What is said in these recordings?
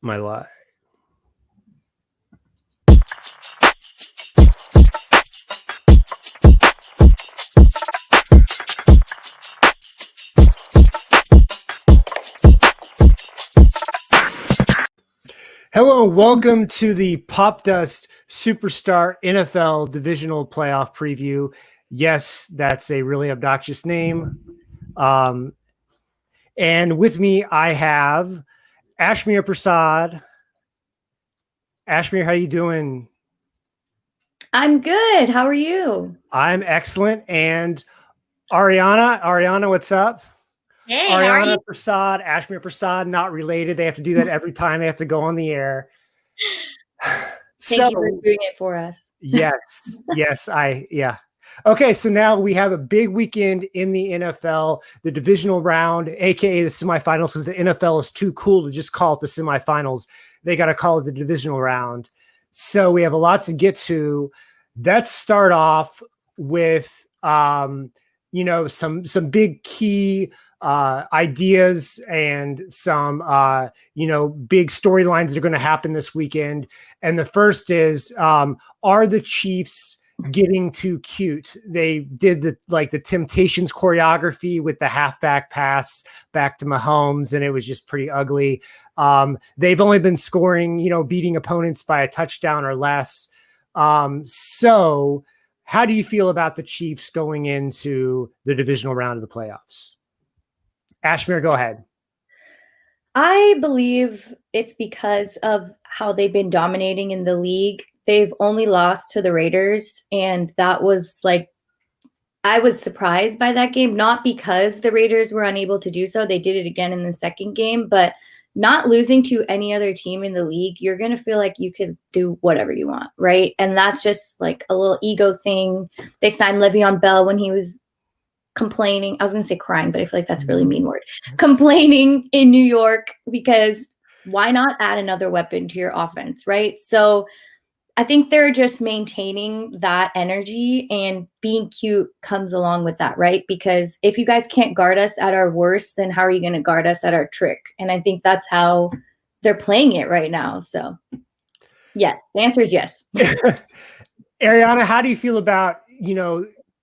my life. Hello, and welcome to the Pop Dust Superstar NFL Divisional Playoff Preview. Yes, that's a really obnoxious name. And with me, I have Ashmere Prasad. Ashmere, how you doing? I'm good. How are you? I'm excellent. And Aryanna, what's up? Hey, how are Aryanna you? Prasad, Ashmere Prasad, not related. They have to do that every time they have to go on the air. Thank you for doing it for us. Yes. Okay, so now we have a big weekend in the NFL, the divisional round, aka the semifinals, because the NFL is too cool to just call it the semifinals. They got to call it the divisional round. So we have a lot to get to. Let's start off with some big key ideas and some big storylines that are going to happen this weekend. And the first is, are the Chiefs getting too cute? They did the Temptations choreography with the halfback pass back to Mahomes, and it was just pretty ugly. They've only been scoring, beating opponents by a touchdown or less. So how do you feel about the Chiefs going into the divisional round of the playoffs? Ashmere, go ahead. I believe it's because of how they've been dominating in the league. They've only lost to the Raiders, and that was I was surprised by that game, not because the Raiders were unable to do so. They did it again in the second game, but not losing to any other team in the league, you're going to feel like you could do whatever you want, right? And that's just like a little ego thing. They signed Le'Veon Bell when he was complaining. I was going to say crying, but I feel like that's a really mean word. Complaining in New York, because why not add another weapon to your offense, right? So I think they're just maintaining that energy, and being cute comes along with that, right? Because if you guys can't guard us at our worst, then how are you going to guard us at our trick? And I think that's how they're playing it right now. So yes, the answer is yes. Aryanna, how do you feel about,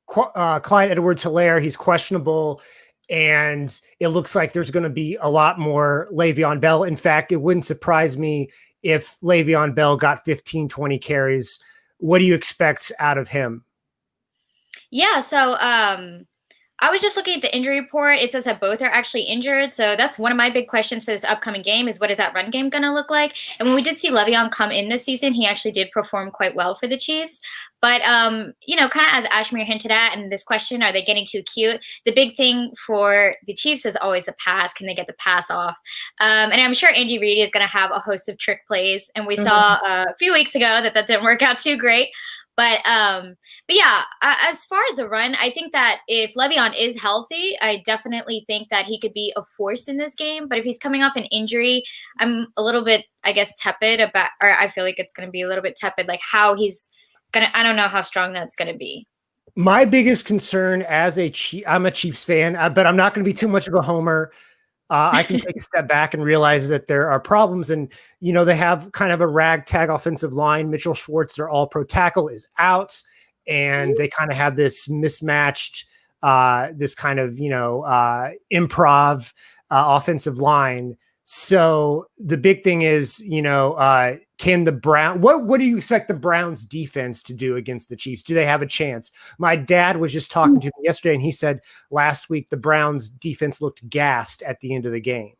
Clyde Edwards-Helaire? He's questionable, and it looks like there's going to be a lot more Le'Veon Bell. In fact, it wouldn't surprise me if Le'Veon Bell got 15, 20 carries. What do you expect out of him? Yeah, so I was just looking at the injury report. It says that both are actually injured. So that's one of my big questions for this upcoming game is what is that run game going to look like? And when we did see Le'Veon come in this season, he actually did perform quite well for the Chiefs. But, kind of as Ashmere hinted at in this question, are they getting too cute? The big thing for the Chiefs is always the pass. Can they get the pass off? And I'm sure Andy Reid is going to have a host of trick plays. And we saw a few weeks ago that didn't work out too great. But yeah, as far as the run, I think that if Le'Veon is healthy, I definitely think that he could be a force in this game. But if he's coming off an injury, I'm a little bit, I guess, tepid about, or I feel like it's going to be a little bit tepid, like how he's going to, I don't know how strong that's going to be. My biggest concern as I'm a Chiefs fan, but I'm not going to be too much of a homer. I can take a step back and realize that there are problems, and they have kind of a ragtag offensive line. Mitchell Schwartz, their all-pro tackle, is out, and they kind of have this mismatched, this kind of improv offensive line. So the big thing is, can the what do you expect the Browns defense to do against the Chiefs? Do they have a chance? My dad was just talking to me yesterday, and he said last week the Browns defense looked gassed at the end of the game.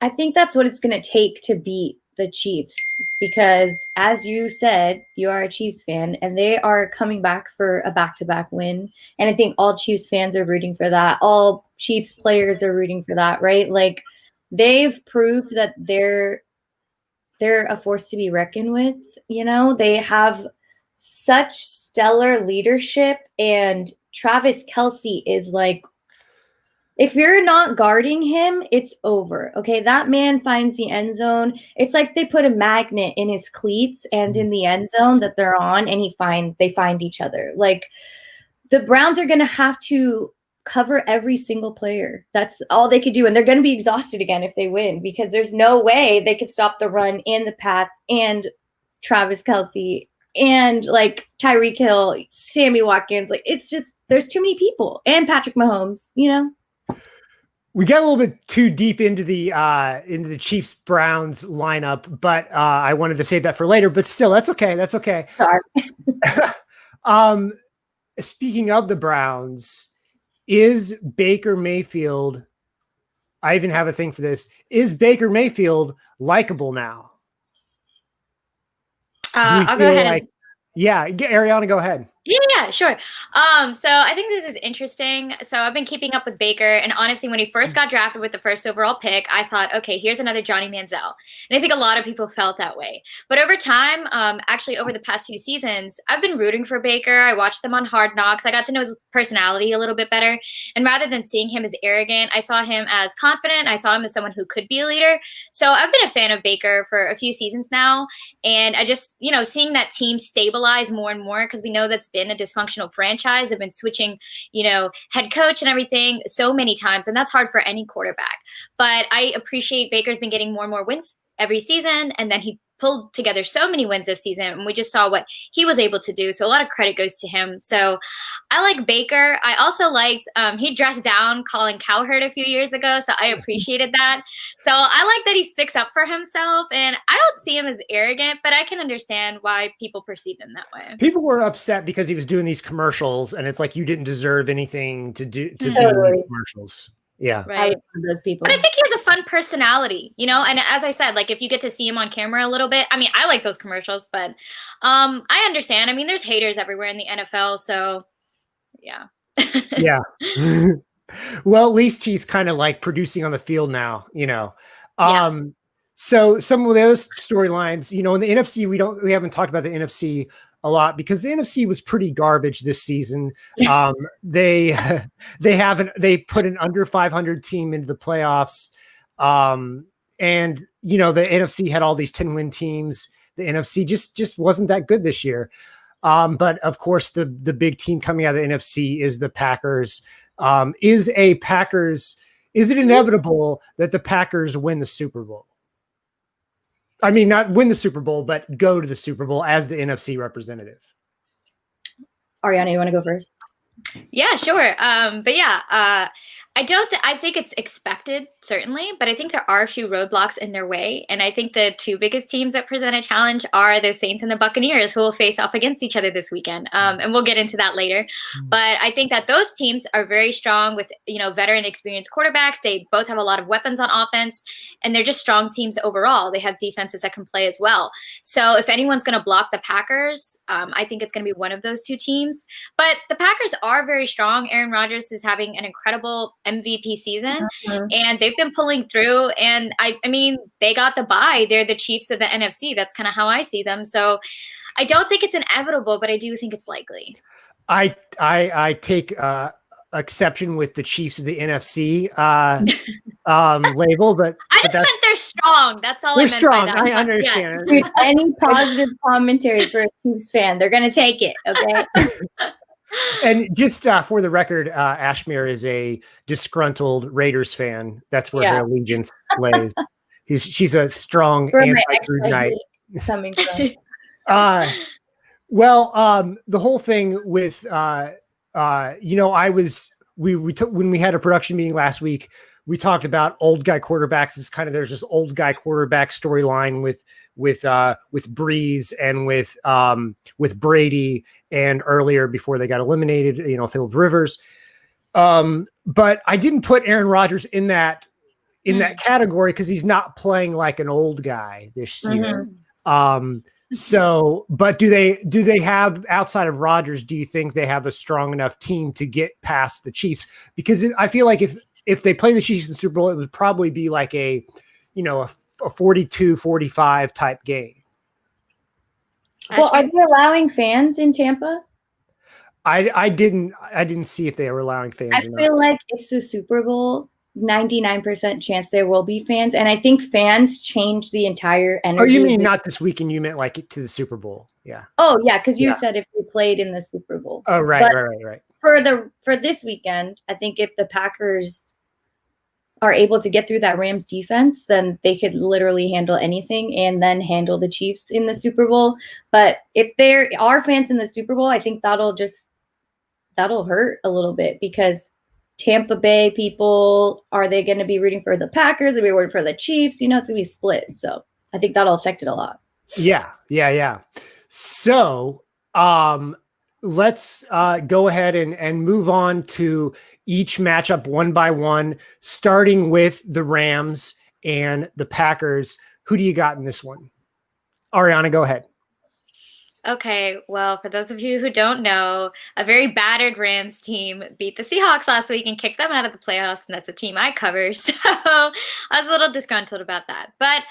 I think that's what it's going to take to beat the Chiefs, because as you said, you are a Chiefs fan, and they are coming back for a back-to-back win. And I think all Chiefs fans are rooting for that. All Chiefs players are rooting for that, right? Like, they've proved that they're a force to be reckoned with. They have such stellar leadership, and Travis Kelce is like, if you're not guarding him, it's over. Okay, that man finds the end zone. It's like they put a magnet in his cleats and in the end zone that they're on, and they find each other. Like, the Browns are going to have to cover every single player. That's all they could do. And they're going to be exhausted again if they win, because there's no way they could stop the run and the pass and Travis Kelce and like Tyreek Hill, Sammy Watkins. Like, it's just, there's too many people, and Patrick Mahomes, you know. We got a little bit too deep into the Chiefs Browns lineup, but I wanted to save that for later. But still, that's okay. That's okay. Sorry. Speaking of the Browns, is Baker Mayfield? I even have a thing for this. Is Baker Mayfield likable now? I'll go ahead. Yeah, Ariana, go ahead. Yeah, sure. So I think this is interesting. So I've been keeping up with Baker, and honestly, when he first got drafted with the first overall pick, I thought, okay, here's another Johnny Manziel. And I think a lot of people felt that way. But over time, actually over the past few seasons, I've been rooting for Baker. I watched them on Hard Knocks. I got to know his personality a little bit better. And rather than seeing him as arrogant, I saw him as confident. I saw him as someone who could be a leader. So I've been a fan of Baker for a few seasons now. And I just, seeing that team stabilize more and more, because we know that's been a dysfunctional franchise. They've been switching, head coach and everything so many times, and that's hard for any quarterback. But I appreciate Baker's been getting more and more wins every season, and then he pulled together so many wins this season, and we just saw what he was able to do. So a lot of credit goes to him. So I like Baker. I also liked he dressed down Colin Cowherd a few years ago, so I appreciated that. So I like that he sticks up for himself, and I don't see him as arrogant, but I can understand why people perceive him that way. People were upset because he was doing these commercials, and it's like you didn't deserve anything to do be in these commercials. Yeah. Right. Those people. But I think he has a fun personality, and as I said, like if you get to see him on camera a little bit, I mean, I like those commercials, but I understand. I mean, there's haters everywhere in the NFL, so yeah. Yeah. Well, at least he's kind of like producing on the field now, Yeah. So some of the other storylines, in the NFC, we haven't talked about the NFC a lot because the NFC was pretty garbage this season. They put an under 500 team into the playoffs. And the NFC had all these 10-win teams. The NFC just wasn't that good this year. But of course the big team coming out of the NFC is the Packers. Is it inevitable that the Packers win the Super Bowl? I mean, not win the Super Bowl, but go to the Super Bowl as the NFC representative. Aryanna, you want to go first? Yeah, sure. But yeah, I think it's expected, certainly, but I think there are a few roadblocks in their way. And I think the two biggest teams that present a challenge are the Saints and the Buccaneers, who will face off against each other this weekend. And we'll get into that later. But I think that those teams are very strong with, veteran experienced quarterbacks. They both have a lot of weapons on offense, and they're just strong teams overall. They have defenses that can play as well. So if anyone's going to block the Packers, I think it's going to be one of those two teams. But the Packers are very strong. Aaron Rodgers is having an incredible MVP season, and they've been pulling through. And I mean, they got the bye. They're the Chiefs of the NFC. That's kind of how I see them. So I don't think it's inevitable, but I do think it's likely. I take exception with the Chiefs of the NFC label, but I just meant they're strong. That's all I meant strong. by that. I understand. Yeah. Any positive commentary for a Chiefs fan, they're going to take it. Okay. And just for the record, Ashmere is a disgruntled Raiders fan. That's where her allegiance lays. She's a strong anti-Green Knight. Coming from. The whole thing with when we had a production meeting last week, we talked about old guy quarterbacks. It's kind of there's this old guy quarterback storyline with Breeze and with Brady, and earlier before they got eliminated, Phillip Rivers. But I didn't put Aaron Rodgers in that category because he's not playing like an old guy this year. So, but do they have, outside of Rodgers, do you think they have a strong enough team to get past the Chiefs? Because I feel like if they play the Chiefs in the Super Bowl, it would probably be like a 42-45 type game. Well, are they allowing fans in Tampa? I didn't see if they were allowing fans. I feel like it's the Super Bowl. 99% chance there will be fans, and I think fans change the entire energy. Oh, you mean not this weekend? You meant like to the Super Bowl? Yeah. Oh, yeah, because you said if we played in the Super Bowl. Oh, right, right. for this weekend, I think if the Packers are able to get through that Rams defense, then they could literally handle anything and then handle the Chiefs in the Super Bowl. But if there are fans in the Super Bowl, I think that'll hurt a little bit, because Tampa Bay people, are they going to be rooting for the Packers? Are they rooting for the Chiefs? It's going to be split. So I think that'll affect it a lot. Yeah. So let's go ahead and move on to each matchup one by one, starting with the Rams and the Packers. Who do you got in this one? Aryanna, go ahead. Okay, well, for those of you who don't know, a very battered Rams team beat the Seahawks last week and kicked them out of the playoffs, and that's a team I cover. So I was a little disgruntled about that. But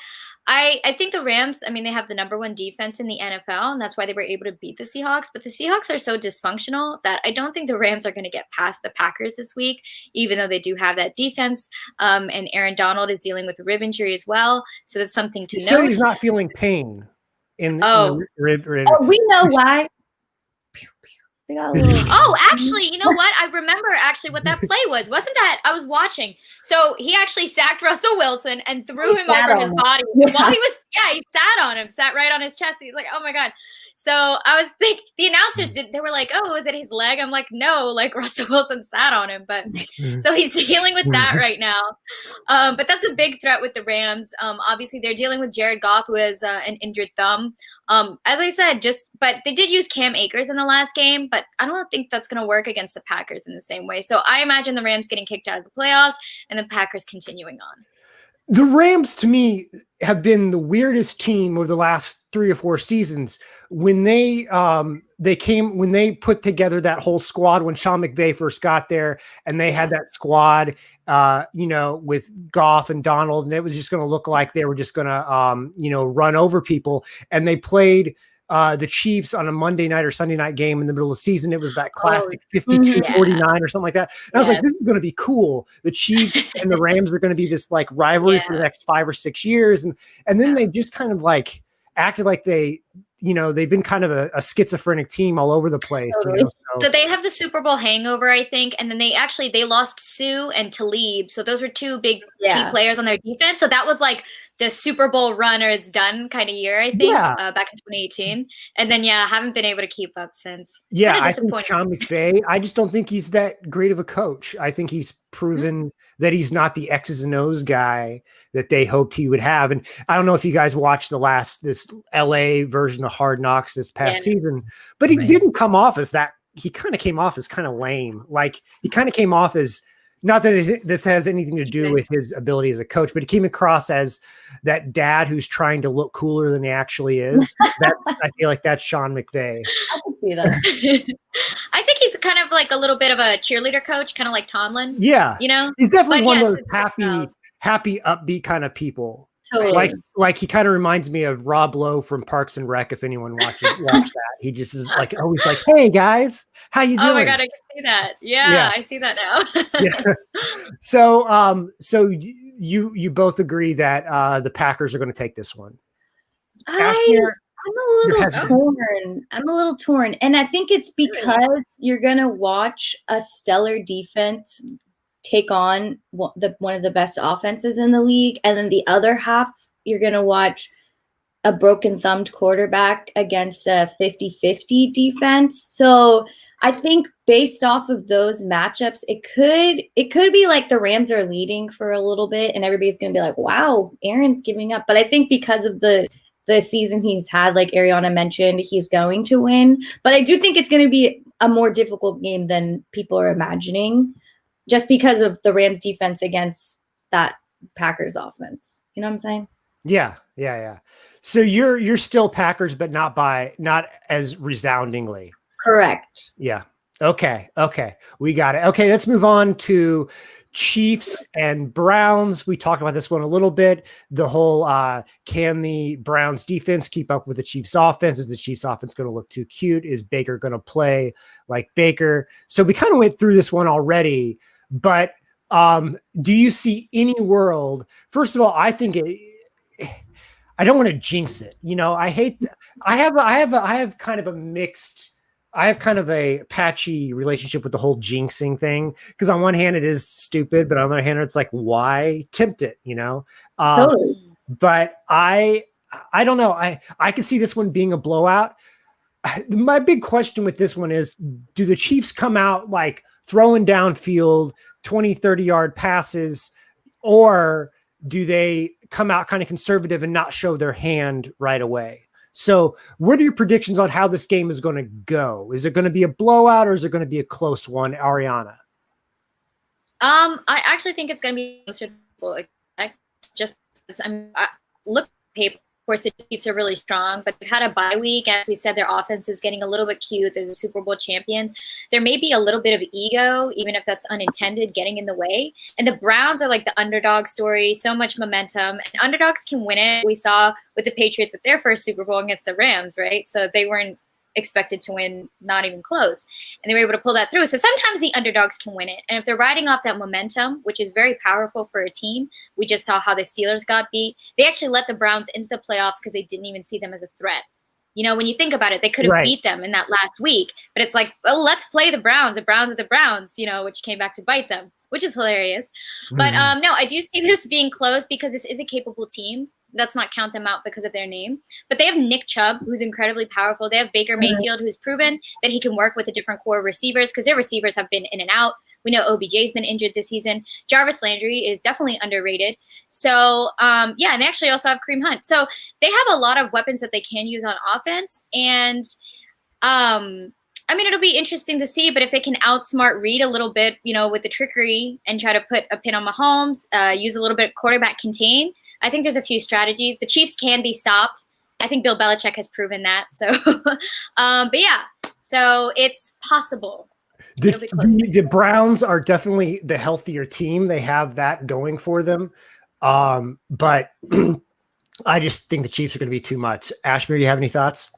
I think the Rams, I mean, they have the #1 defense in the NFL, and that's why they were able to beat the Seahawks. But the Seahawks are so dysfunctional that I don't think the Rams are going to get past the Packers this week, even though they do have that defense. And Aaron Donald is dealing with a rib injury as well. So that's something to note. He's not feeling pain in the rib. Oh, we know why. They got a little... Oh, actually, you know what? I remember what that play was. Wasn't that I was watching? So he actually sacked Russell Wilson and threw him over his body while he sat right on his chest. He's like, oh my God. So I was thinking, the announcers they were like, oh, was it his leg? I'm like, no, like Russell Wilson sat on him. But so he's dealing with that right now. But that's a big threat with the Rams. Obviously, they're dealing with Jared Goff, who has an injured thumb. As I said, but they did use Cam Akers in the last game, but I don't think that's going to work against the Packers in the same way. So I imagine the Rams getting kicked out of the playoffs and the Packers continuing on. The Rams, to me, have been the weirdest team over the last 3 or 4 seasons. When they put together that whole squad, when Sean McVay first got there, and they had that squad, with Goff and Donald, and it was just going to look like they were just going to, run over people. And they played the Chiefs on a Monday night or Sunday night game in the middle of the season. It was that classic 52-49 or something like that. And I was like, this is going to be cool. The Chiefs and the Rams are going to be this like rivalry for the next 5 or 6 years. And then they just kind of like acted like they've been kind of a schizophrenic team all over the place. Totally. So they have the Super Bowl hangover, I think. And then they lost Sue and Talib. So those were 2 big key players on their defense. So that was like the Super Bowl runner is done kind of year, I think, back in 2018. And then, haven't been able to keep up since. Yeah, I think Sean McVay, I just don't think he's that great of a coach. I think he's proven that he's not the X's and O's guy that they hoped he would have. And I don't know if you guys watched this LA version of Hard Knocks this past season, but he didn't come off as that. He kind of came off as kind of lame. Like he kind of came off as, not that this has anything to do with his ability as a coach, but he came across as that dad who's trying to look cooler than he actually is. I feel like that's Sean McVay. I can see that. I think he's kind of like a little bit of a cheerleader coach, kind of like Tomlin. Yeah. He's definitely one of those happy, upbeat kind of people. Totally. Like he kind of reminds me of Rob Lowe from Parks and Rec. If anyone watch that, he just is like always like, "Hey guys, how you doing?" Oh my God, I can see that. Yeah. I see that now. So you both agree that the Packers are going to take this one. Ashmere, I'm a little torn. And I think it's because you're going to watch a stellar defense take on one of the best offenses in the league. And then the other half, you're going to watch a broken thumbed quarterback against a 50-50 defense. So I think based off of those matchups, it could be like the Rams are leading for a little bit and everybody's going to be like, wow, Aaron's giving up. But I think because of the season he's had, like Aryanna mentioned, he's going to win. But I do think it's going to be a more difficult game than people are imagining, just because of the Rams defense against that Packers offense. You know what I'm saying? Yeah. So you're still Packers, but not as resoundingly. Correct. Yeah. Okay. We got it. Okay. Let's move on to Chiefs and Browns. We talked about this one a little bit. The whole, can the Browns defense keep up with the Chiefs offense? Is the Chiefs offense going to look too cute? Is Baker going to play like Baker? So we kind of went through this one already, but do you see any world? First of all, I think I don't want to jinx it. I have kind of a mixed I have kind of a patchy relationship with the whole jinxing thing, because on one hand it is stupid, but on the other hand it's like, why tempt it, you know? Totally. But I don't know. I can see this one being a blowout. My big question with this one is, do the Chiefs come out like throwing downfield 20, 30-yard passes, or do they come out kind of conservative and not show their hand right away? So what are your predictions on how this game is going to go? Is it going to be a blowout, or is it going to be a close one, Aryanna? I actually think it's going to be closer. Just look at paper. Of course, the Chiefs are really strong, but they've had a bye week. As we said, their offense is getting a little bit cute. There's a Super Bowl champions. There may be a little bit of ego, even if that's unintended, getting in the way. And the Browns are like the underdog story, so much momentum. And underdogs can win it. We saw with the Patriots with their first Super Bowl against the Rams, right? So they weren't expected to win, not even close. And they were able to pull that through. So sometimes the underdogs can win it. And if they're riding off that momentum, which is very powerful for a team, we just saw how the Steelers got beat. They actually let the Browns into the playoffs because they didn't even see them as a threat. You know, when you think about it, they could have beat them in that last week, but it's like, well, let's play the Browns. The Browns are the Browns, you know, which came back to bite them, which is hilarious. But no, I do see this being close because this is a capable team. Let's not count them out because of their name. But they have Nick Chubb, who's incredibly powerful. They have Baker Mayfield, who's proven that he can work with the different core receivers because their receivers have been in and out. We know OBJ's been injured this season. Jarvis Landry is definitely underrated. So, yeah, and they actually also have Kareem Hunt. So they have a lot of weapons that they can use on offense. And, I mean, it'll be interesting to see, but if they can outsmart Reed a little bit, you know, with the trickery and try to put a pin on Mahomes, use a little bit of quarterback contain, I think there's a few strategies. The Chiefs can be stopped. I think Bill Belichick has proven that. So, but yeah, so it's possible. The Browns are definitely the healthier team. They have that going for them. But I just think the Chiefs are going to be too much. Ashmere, you have any thoughts?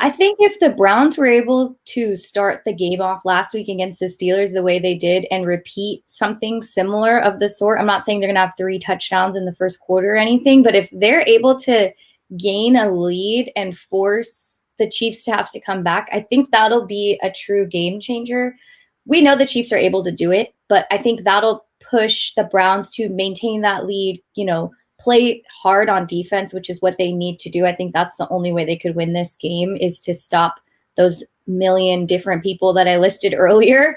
I think if the Browns were able to start the game off last week against the Steelers the way they did and repeat something similar of the sort, I'm not saying they're going to have 3 touchdowns in the first quarter or anything, but if they're able to gain a lead and force the Chiefs to have to come back, I think that'll be a true game changer. We know the Chiefs are able to do it, but I think that'll push the Browns to maintain that lead, you know, play hard on defense, which is what they need to do. I think that's the only way they could win this game, is to stop those million different people that I listed earlier,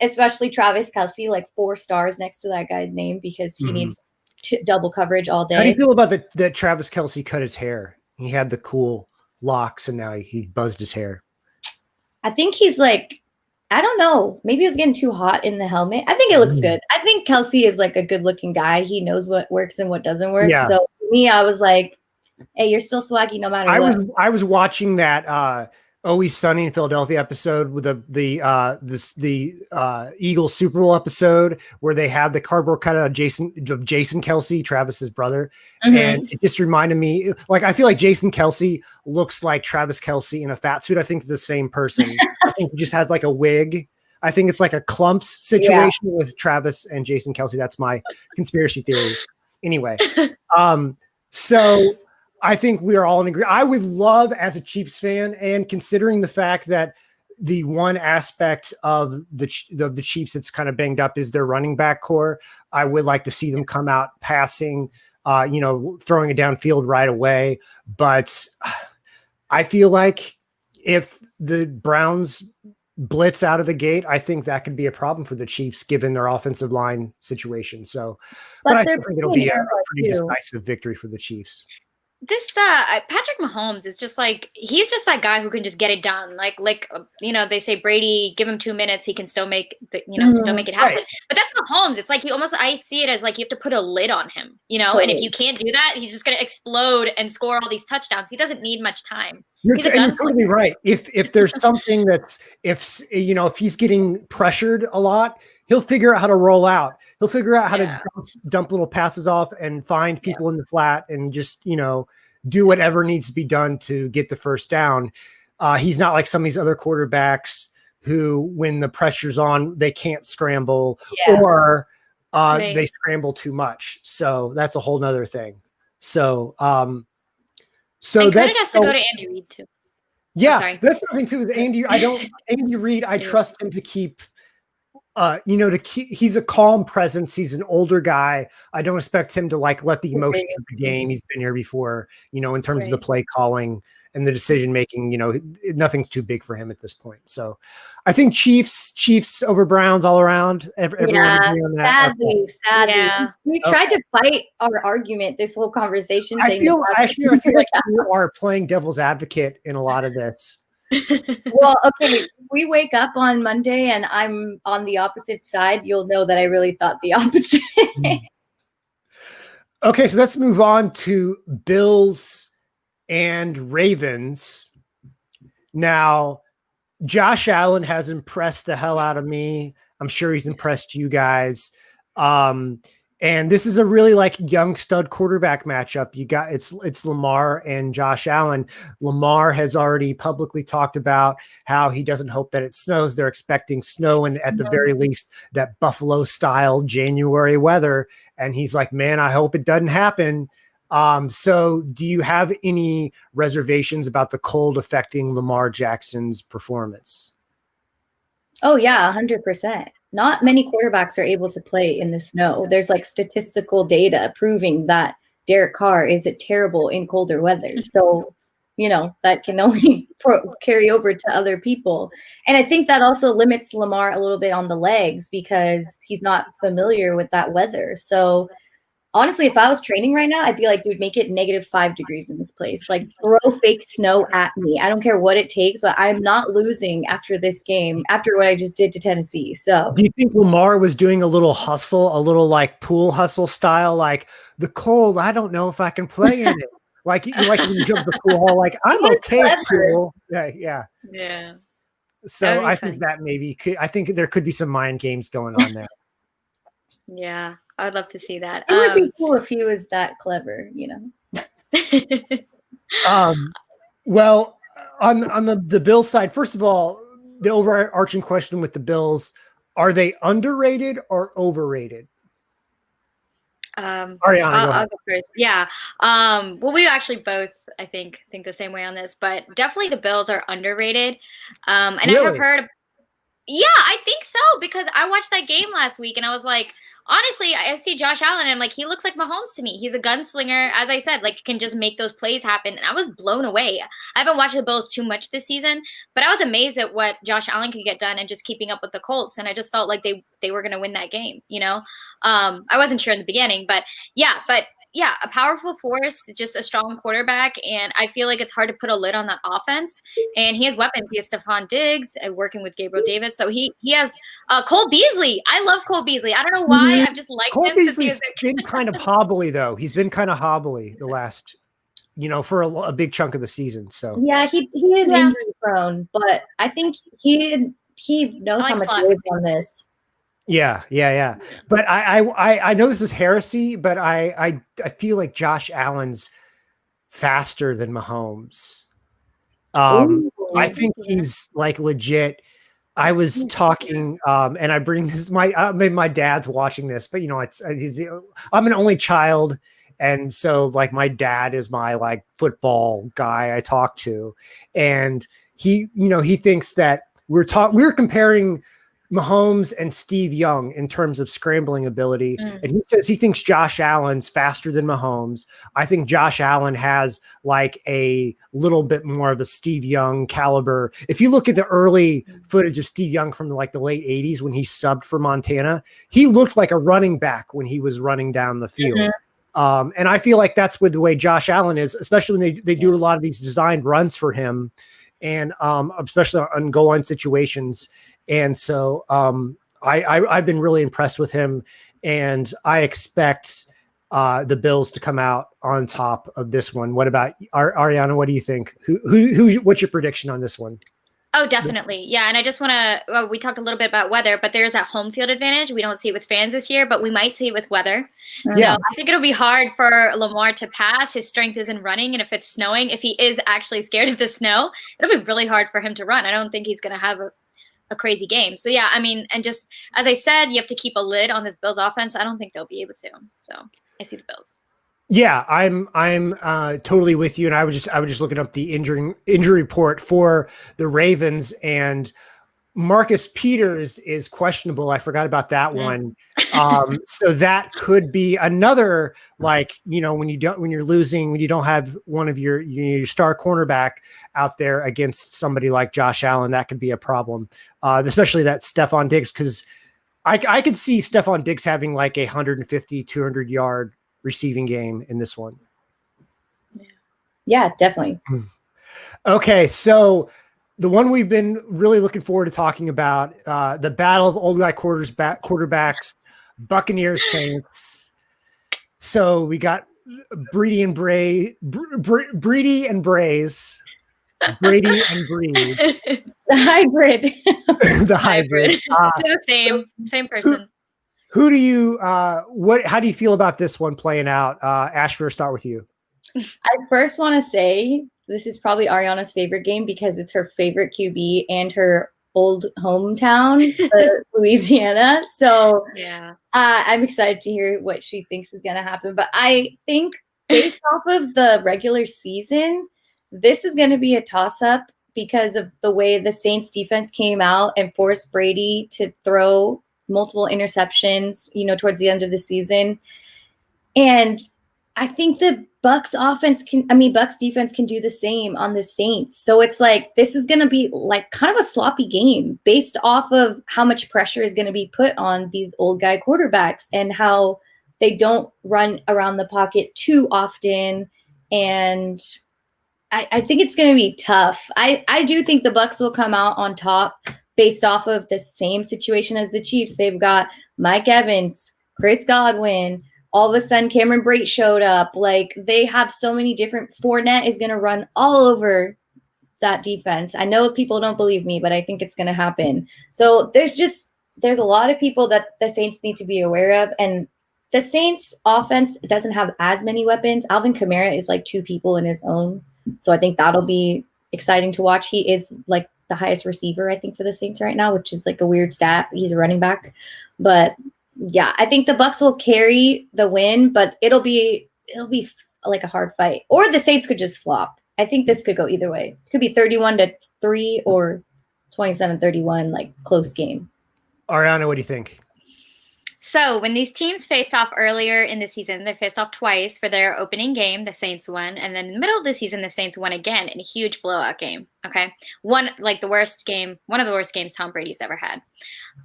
especially Travis Kelce, like 4 stars next to that guy's name, because he needs double coverage all day. How do you feel about that Travis Kelce cut his hair? He had the cool locks and now he buzzed his hair. I think he's like, I don't know. Maybe it was getting too hot in the helmet. I think it looks good. I think Kelce is like a good looking guy. He knows what works and what doesn't work. Yeah. So for me, I was like, hey, you're still swaggy no matter what. I was watching that Always Sunny in Philadelphia episode with the Eagles Super Bowl episode where they had the cardboard cutout of Jason Kelce, Travis's brother. And it just reminded me, like, I feel like Jason Kelce looks like Travis Kelce in a fat suit. I think they're the same person. I think he just has like a wig. I think it's like a clumps situation with Travis and Jason Kelce. That's my conspiracy theory. Anyway, so I think we are all in agreement. I would love, as a Chiefs fan, and considering the fact that the one aspect of the Chiefs that's kind of banged up is their running back core, I would like to see them come out passing, throwing it downfield right away. But I feel like if the Browns blitz out of the gate, I think that could be a problem for the Chiefs given their offensive line situation. So, but I think it'll be a pretty decisive victory for the Chiefs. This Patrick Mahomes is just like, he's just that guy who can just get it done. Like they say Brady, give him 2 minutes, he can still make still make it happen. Right. But that's Mahomes. It's like I see it as like you have to put a lid on him, Totally. And if you can't do that, he's just gonna explode and score all these touchdowns. He doesn't need much time. You're totally right. If there's something that's if he's getting pressured a lot, he'll figure out how to roll out. He'll figure out how to dump little passes off and find people in the flat and just, do whatever needs to be done to get the first down. He's not like some of these other quarterbacks who, when the pressure's on, they can't scramble or they scramble too much. So that's a whole nother thing. So, credit has to go to Andy Reid too. Yeah, sorry. that's something too. Is Andy Reid? I trust him to keep. He's a calm presence. He's an older guy. I don't expect him to like let the emotions of the game. He's been here before, in terms of the play calling and the decision making. Nothing's too big for him at this point. So, I think Chiefs over Browns all around. Everyone agree on that? Sadly. Yeah. We tried to fight our argument this whole conversation. I feel like you are playing devil's advocate in a lot of this. Well, okay, we wake up on Monday and I'm on the opposite side. You'll know that I really thought the opposite. Okay, so let's move on to Bills and Ravens. Now, Josh Allen has impressed the hell out of me. I'm sure he's impressed you guys. And this is a really young stud quarterback matchup. It's Lamar and Josh Allen. Lamar has already publicly talked about how he doesn't hope that it snows. They're expecting snow and at the very least that Buffalo style January weather. And he's like, man, I hope it doesn't happen. So do you have any reservations about the cold affecting Lamar Jackson's performance? Oh yeah, 100%. Not many quarterbacks are able to play in the snow. There's statistical data proving that Derek Carr is terrible in colder weather. So, that can only carry over to other people. And I think that also limits Lamar a little bit on the legs because he's not familiar with that weather. So honestly, if I was training right now, I'd be like, dude, make it -5 degrees in this place. Throw fake snow at me. I don't care what it takes, but I'm not losing after this game, after what I just did to Tennessee. So do you think Lamar was doing a little hustle, a little pool hustle style, the cold, I don't know if I can play in it. When you jump the pool, I'm okay with pool. Yeah. Yeah. So I think that I think there could be some mind games going on there. Yeah. I would love to see that. It would be cool if he was that clever, Well, on the Bills side, first of all, the overarching question with the Bills, are they underrated or overrated? Aryanna, I'll go first. Yeah. Well, we actually both, I think the same way on this, but definitely the Bills are underrated. And really? I have heard, yeah, I think so, because I watched that game last week and I was like, honestly, I see Josh Allen and I'm like, he looks like Mahomes to me. He's a gunslinger, as I said, can just make those plays happen. And I was blown away. I haven't watched the Bills too much this season, but I was amazed at what Josh Allen could get done and just keeping up with the Colts. And I just felt like they were going to win that game, I wasn't sure in the beginning, but yeah, a powerful force, just a strong quarterback. And I feel like it's hard to put a lid on that offense. And he has weapons. He has Stephon Diggs working with Gabriel Davis. So he has Cole Beasley. I love Cole Beasley. I don't know why. I've just liked him. Beasley's been kind of hobbly, though. He's been kind of hobbly the last, for a big chunk of the season. So yeah, he is injury prone, but I think he knows how much he is on this. Yeah. But I know this is heresy, but I feel like Josh Allen's faster than Mahomes. I think he's legit. I was talking, and I bring this. My dad's watching this, but I'm an only child, and so my dad is my football guy I talk to, and he thinks that we're comparing Mahomes and Steve Young in terms of scrambling ability. And he says he thinks Josh Allen's faster than Mahomes. I think Josh Allen has a little bit more of a Steve Young caliber. If you look at the early footage of Steve Young from the late 80s when he subbed for Montana, he looked like a running back when he was running down the field. And I feel like that's with the way Josh Allen is, especially when they do a lot of these designed runs for him, and especially on goal-line situations. And so I've been really impressed with him, and I expect the Bills to come out on top of this one. What about Aryanna? What do you think? What's your prediction on this one? Oh, definitely. Yeah. And I just want to, we talked a little bit about weather, but there's that home field advantage. We don't see it with fans this year, but we might see it with weather. Yeah. So I think it'll be hard for Lamar to pass. His strength is in running. And if it's snowing, if he is actually scared of the snow, it'll be really hard for him to run. I don't think he's going to have a crazy game. So yeah, I mean, and just as I said, you have to keep a lid on this Bills offense. I don't think they'll be able to. So I see the Bills. Yeah, I'm totally with you. And I was just looking up the injury report for the Ravens, and Marcus Peters is questionable. I forgot about that one. So that could be another, like, when you don't have one of your star cornerback out there against somebody like Josh Allen, that could be a problem. Especially that Stephon Diggs, because I could see Stephon Diggs having like a 150, 200 yard receiving game in this one. Yeah, definitely. Okay, so the one we've been really looking forward to talking about, the battle of old guy quarterbacks, Buccaneers Saints. So we got Brady and Braze. The hybrid. The hybrid. They're the same person. Who do you how do you feel about this one playing out? Ashmere, start with you. I first want to say this is probably Aryanna's favorite game because it's her favorite QB and her old hometown, Louisiana. So yeah, I'm excited to hear what she thinks is going to happen. But I think based off of the regular season, this is going to be a toss-up because of the way the Saints defense came out and forced Brady to throw multiple interceptions, towards the end of the season. And I think the Bucks defense can do the same on the Saints. So it's like, this is going to be like kind of a sloppy game based off of how much pressure is going to be put on these old guy quarterbacks and how they don't run around the pocket too often. And I think it's going to be tough. I do think the Bucks will come out on top based off of the same situation as the Chiefs. They've got Mike Evans, Chris Godwin. All of a sudden, Cameron Brate showed up. Like, they have so many different. Fournette is going to run all over that defense. I know people don't believe me, but I think it's going to happen. So there's a lot of people that the Saints need to be aware of. And the Saints offense doesn't have as many weapons. Alvin Kamara is like two people in his own. So I think that'll be exciting to watch. He is like the highest receiver, I think, for the Saints right now, which is like a weird stat. He's a running back. But yeah, I think the Bucks will carry the win, but it'll be like a hard fight. Or the Saints could just flop. I think this could go either way. It could be 31-3 or 27-31, like close game. Aryanna, what do you think? So when these teams faced off earlier in the season, they faced off twice for their opening game. The Saints won. And then in the middle of the season, the Saints won again in a huge blowout game. Okay. One of the worst games Tom Brady's ever had.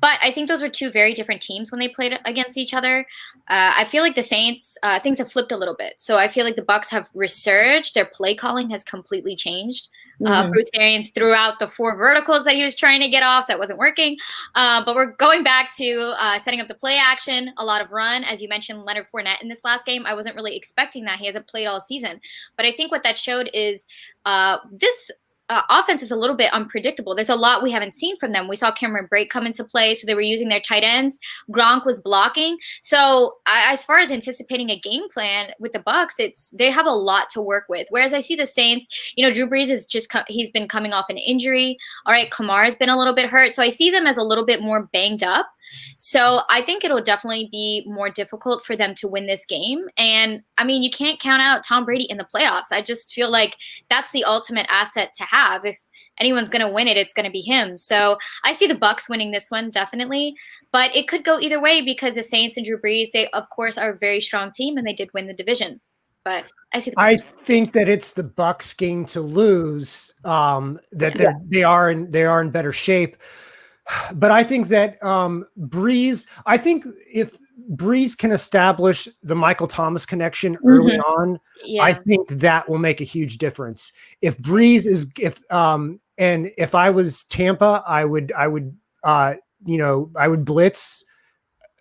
But I think those were two very different teams when they played against each other. I feel like the Saints, things have flipped a little bit. So I feel like the Bucks have resurged. Their play calling has completely changed. Bruce Arians threw out the 4 verticals that he was trying to get off. That wasn't working. But we're going back to setting up the play action, a lot of run. As you mentioned, Leonard Fournette in this last game, I wasn't really expecting that. He hasn't played all season. But I think what that showed is this offense is a little bit unpredictable. There's a lot we haven't seen from them. We saw Cameron Brate come into play, so they were using their tight ends. Gronk was blocking. So as far as anticipating a game plan with the Bucks, they have a lot to work with. Whereas I see the Saints, Drew Brees is he's been coming off an injury. All right, Kamara's been a little bit hurt. So I see them as a little bit more banged up. So I think it'll definitely be more difficult for them to win this game. And I mean, you can't count out Tom Brady in the playoffs. I just feel like that's the ultimate asset to have. If anyone's going to win it, it's going to be him. So I see the Bucks winning this one, definitely. But it could go either way because the Saints and Drew Brees, they, of course, are a very strong team, and they did win the division. But I see the Bucks. I think that it's the Bucks game to lose, they are in better shape. But I think that Brees, I think if Brees can establish the Michael Thomas connection early on, I think that will make a huge difference. If Brees is, if I was Tampa, I would blitz,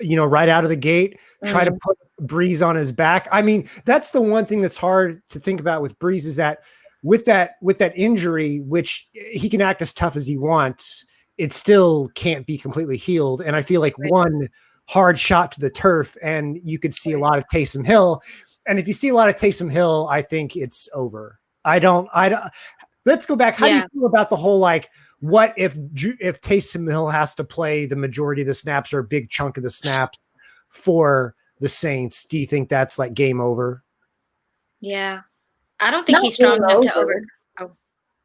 right out of the gate, try to put Brees on his back. I mean, that's the one thing that's hard to think about with Brees is that with that injury, which he can act as tough as he wants, it still can't be completely healed. And I feel like one hard shot to the turf and you could see a lot of Taysom Hill. And if you see a lot of Taysom Hill, I think it's over. I don't, let's go back. How do you feel about the whole, like, what if Taysom Hill has to play the majority of the snaps or a big chunk of the snaps for the Saints? Do you think that's like game over? Yeah. I don't think Not he's strong really enough to over. over.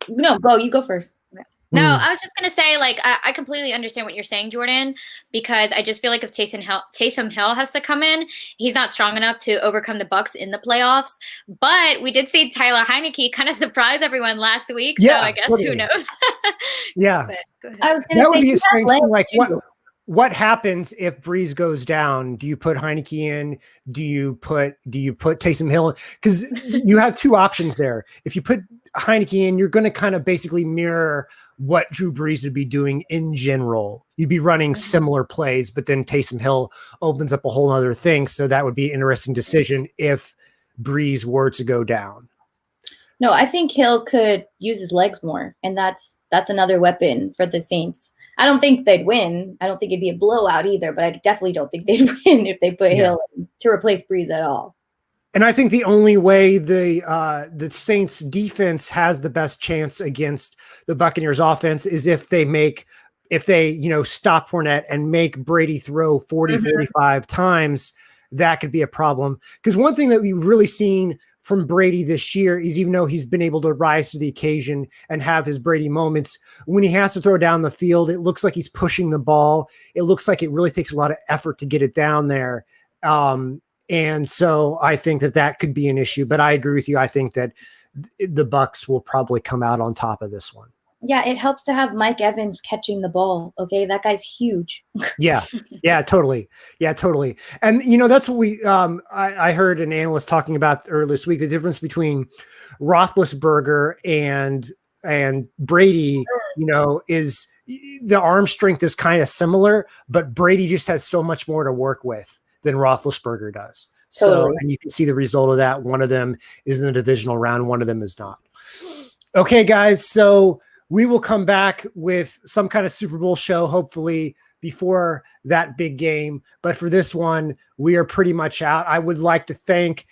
No, go. You go first. No, I was just gonna say, like, I completely understand what you're saying, Jordan, because I just feel like if Taysom Hill has to come in, he's not strong enough to overcome the Bucs in the playoffs. But we did see Tyler Heineke kind of surprise everyone last week, so I guess who knows? Yeah, but go ahead. I was gonna that say would be a strange thing. Like, too. what happens if Breeze goes down? Do you put Heineke in? Do you put Taysom Hill in? Because you have two options there. If you put Heineke in, you're going to kind of basically mirror what Drew Brees would be doing in general. You'd be running similar plays, but then Taysom Hill opens up a whole other thing. So that would be an interesting decision if Breeze were to go down. No, I think Hill could use his legs more, and that's another weapon for the Saints. I don't think they'd win. I don't think it'd be a blowout either, but I definitely don't think they'd win if they put Hill in to replace Breeze at all. And I think the only way the Saints defense has the best chance against the Buccaneers offense is if they stop Fournette and make Brady throw 40, 45 times. That could be a problem. Because one thing that we've really seen from Brady this year is, even though he's been able to rise to the occasion and have his Brady moments, when he has to throw down the field, it looks like he's pushing the ball. It looks like it really takes a lot of effort to get it down there. And so I think that could be an issue, but I agree with you. I think that the Bucs will probably come out on top of this one. Yeah, it helps to have Mike Evans catching the ball. Okay, that guy's huge. Yeah, totally. Yeah, totally. And that's what we I heard an analyst talking about earlier this week, the difference between Roethlisberger and Brady, is the arm strength is kind of similar, but Brady just has so much more to work with than Roethlisberger does. Totally. So, and you can see the result of that. One of them is in the divisional round, one of them is not. Okay, guys, so we will come back with some kind of Super Bowl show, hopefully before that big game. But for this one, we are pretty much out. I would like to thank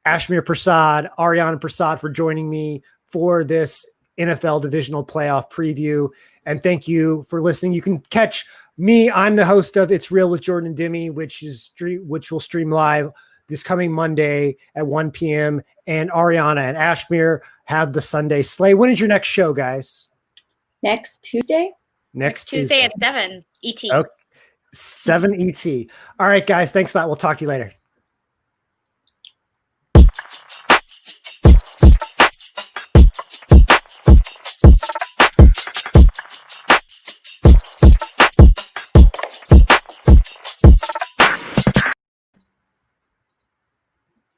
Ashmere Prasad, Aryanna Prasad for joining me for this NFL divisional playoff preview. And thank you for listening. You can catch me. I'm the host of It's Real with Jordan and Demi, which will stream live this coming Monday at 1 p.m. And Aryanna and Ashmere have the Sunday Slay. When is your next show, guys? Next Tuesday? Next Tuesday at 7 ET. Okay. 7 ET. All right, guys. Thanks a lot. We'll talk to you later.